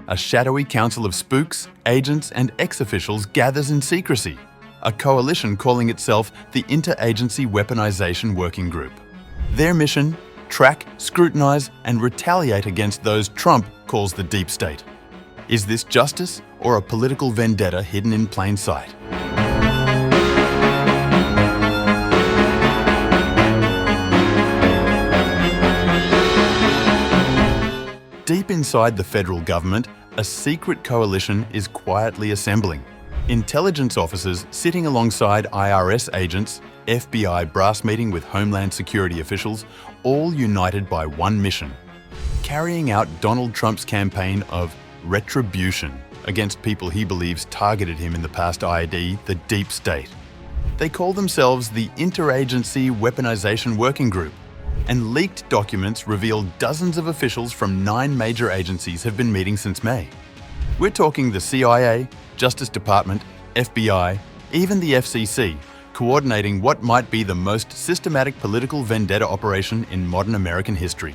a shadowy council of spooks, agents, and ex-officials gathers in secrecy, a coalition calling itself the Interagency Weaponization Working Group. Their mission? Track, scrutinize, and retaliate against those Trump calls the deep state. Is this justice or a political vendetta hidden in plain sight? Deep inside the federal government, a secret coalition is quietly assembling. Intelligence officers sitting alongside IRS agents, FBI brass meeting with Homeland Security officials, all united by one mission: carrying out Donald Trump's campaign of retribution against people he believes targeted him in the past, i.e. the deep state. They call themselves the Interagency Weaponization Working Group, and leaked documents reveal dozens of officials from 9 major agencies have been meeting since May. We're talking the CIA, Justice Department, FBI, even the FCC, coordinating what might be the most systematic political vendetta operation in modern American history.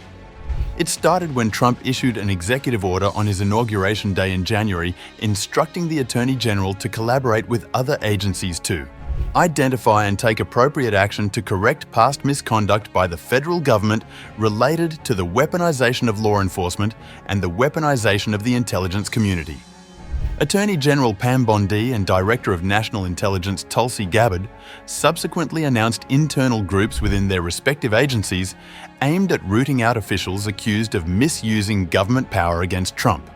It started when Trump issued an executive order on his inauguration day in January, instructing the Attorney General to collaborate with other agencies to identify and take appropriate action to correct past misconduct by the federal government related to the weaponization of law enforcement and the weaponization of the intelligence community. Attorney General Pam Bondi and Director of National Intelligence Tulsi Gabbard subsequently announced internal groups within their respective agencies aimed at rooting out officials accused of misusing government power against Trump.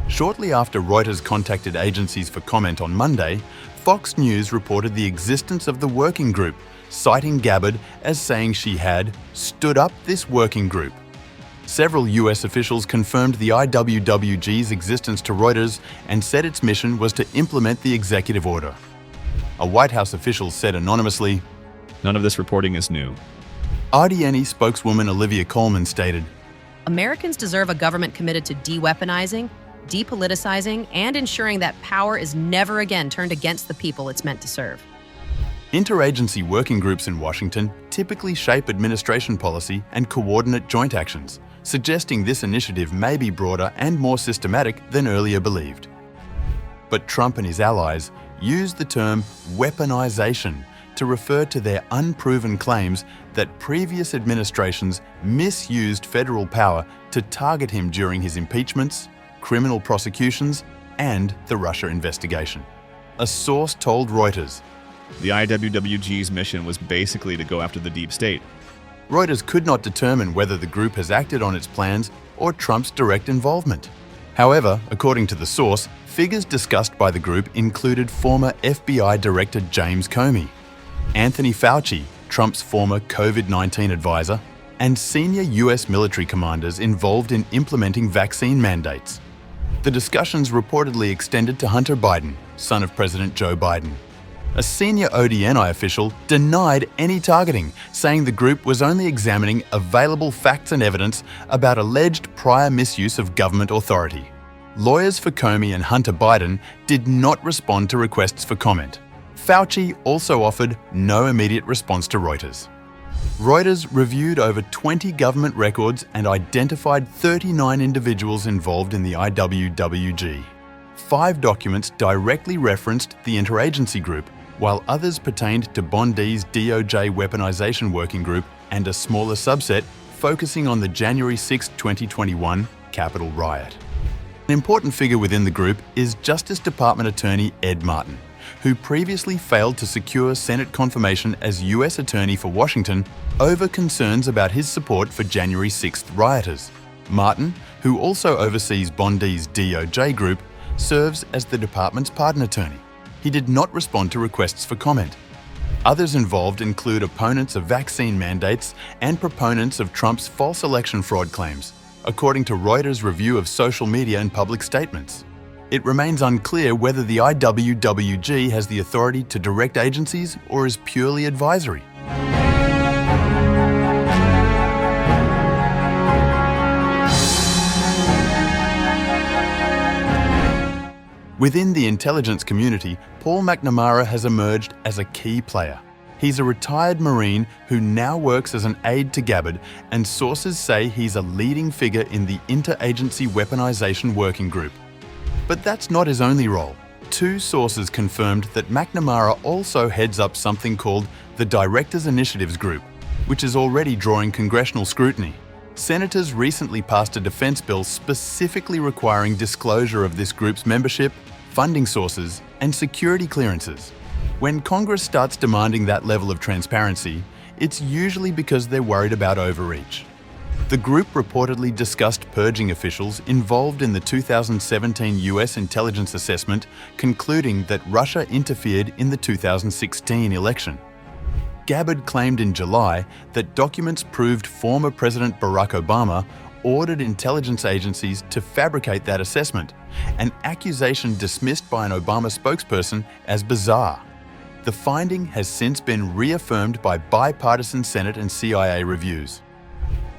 Shortly after Reuters contacted agencies for comment on Monday, Fox News reported the existence of the working group, citing Gabbard as saying she had stood up this working group. Several US officials confirmed the IWWG's existence to Reuters and said its mission was to implement the executive order. A White House official said anonymously, "None of this reporting is new." RDNE spokeswoman Olivia Coleman stated, Americans deserve a government committed to de-weaponizing, depoliticizing, and ensuring that power is never again turned against the people it's meant to serve. Interagency working groups in Washington typically shape administration policy and coordinate joint actions, suggesting this initiative may be broader and more systematic than earlier believed. But Trump and his allies use the term weaponization to refer to their unproven claims that previous administrations misused federal power to target him during his impeachments, criminal prosecutions, and the Russia investigation. A source told Reuters, The IWWG's mission was basically to go after the deep state. Reuters could not determine whether the group has acted on its plans or Trump's direct involvement. However, according to the source, figures discussed by the group included former FBI Director James Comey, Anthony Fauci, Trump's former COVID-19 advisor, and senior US military commanders involved in implementing vaccine mandates. The discussions reportedly extended to Hunter Biden, son of President Joe Biden. A senior ODNI official denied any targeting, saying the group was only examining available facts and evidence about alleged prior misuse of government authority. Lawyers for Comey and Hunter Biden did not respond to requests for comment. Fauci also offered no immediate response to Reuters. Reuters reviewed over 20 government records and identified 39 individuals involved in the IWWG. 5 documents directly referenced the interagency group, while others pertained to Bondi's DOJ Weaponization Working Group and a smaller subset focusing on the January 6, 2021 Capitol riot. An important figure within the group is Justice Department Attorney Ed Martin, who previously failed to secure Senate confirmation as U.S. Attorney for Washington over concerns about his support for January 6th rioters. Martin, who also oversees Bondi's DOJ group, serves as the department's pardon attorney. He did not respond to requests for comment. Others involved include opponents of vaccine mandates and proponents of Trump's false election fraud claims, according to Reuters' review of social media and public statements. It remains unclear whether the IWWG has the authority to direct agencies or is purely advisory. Within the intelligence community, Paul McNamara has emerged as a key player. He's a retired Marine who now works as an aide to Gabbard, and sources say he's a leading figure in the Interagency Weaponization Working Group. But that's not his only role. Two sources confirmed that McNamara also heads up something called the Directors' Initiatives Group, which is already drawing congressional scrutiny. Senators recently passed a defense bill specifically requiring disclosure of this group's membership, funding sources, and security clearances. When Congress starts demanding that level of transparency, it's usually because they're worried about overreach. The group reportedly discussed purging officials involved in the 2017 US intelligence assessment, concluding that Russia interfered in the 2016 election. Gabbard claimed in July that documents proved former President Barack Obama ordered intelligence agencies to fabricate that assessment, an accusation dismissed by an Obama spokesperson as bizarre. The finding has since been reaffirmed by bipartisan Senate and CIA reviews.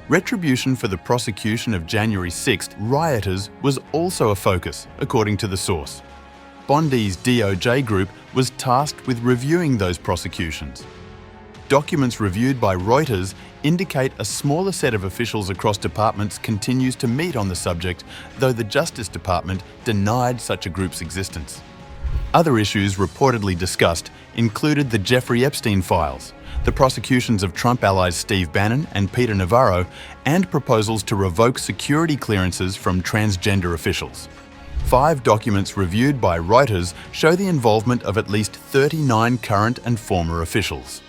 Retribution for the prosecution of January 6th rioters was also a focus, according to the source. Bondi's DOJ group was tasked with reviewing those prosecutions. Documents reviewed by Reuters indicate a smaller set of officials across departments continues to meet on the subject, though the Justice Department denied such a group's existence. Other issues reportedly discussed included the Jeffrey Epstein files, the prosecutions of Trump allies Steve Bannon and Peter Navarro, and proposals to revoke security clearances from transgender officials. 5 documents reviewed by Reuters show the involvement of at least 39 current and former officials.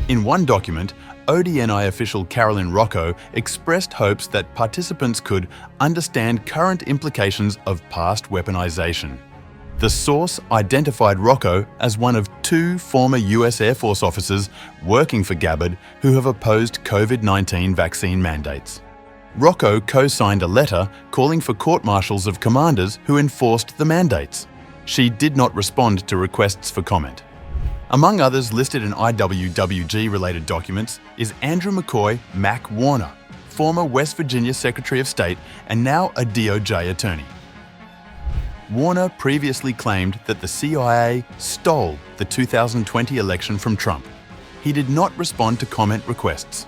In one document, ODNI official Carolyn Rocco expressed hopes that participants could understand current implications of past weaponization. The source identified Rocco as one of 2 former US Air Force officers working for Gabbard who have opposed COVID-19 vaccine mandates. Rocco co-signed a letter calling for court-martials of commanders who enforced the mandates. She did not respond to requests for comment. Among others listed in IWWG-related documents is Andrew McCoy Mac Warner, former West Virginia Secretary of State and now a DOJ attorney. Warner previously claimed that the CIA stole the 2020 election from Trump. He did not respond to comment requests.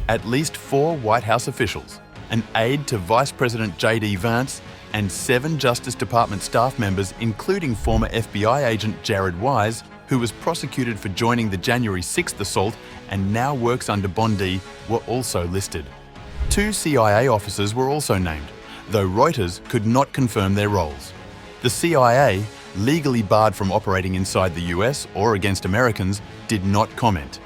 At least 4 White House officials, an aide to Vice President J.D. Vance, and 7 Justice Department staff members, including former FBI agent Jared Wise, who was prosecuted for joining the January 6th assault and now works under Bondi, were also listed. 2 CIA officers were also named, though Reuters could not confirm their roles. The CIA, legally barred from operating inside the US or against Americans, did not comment.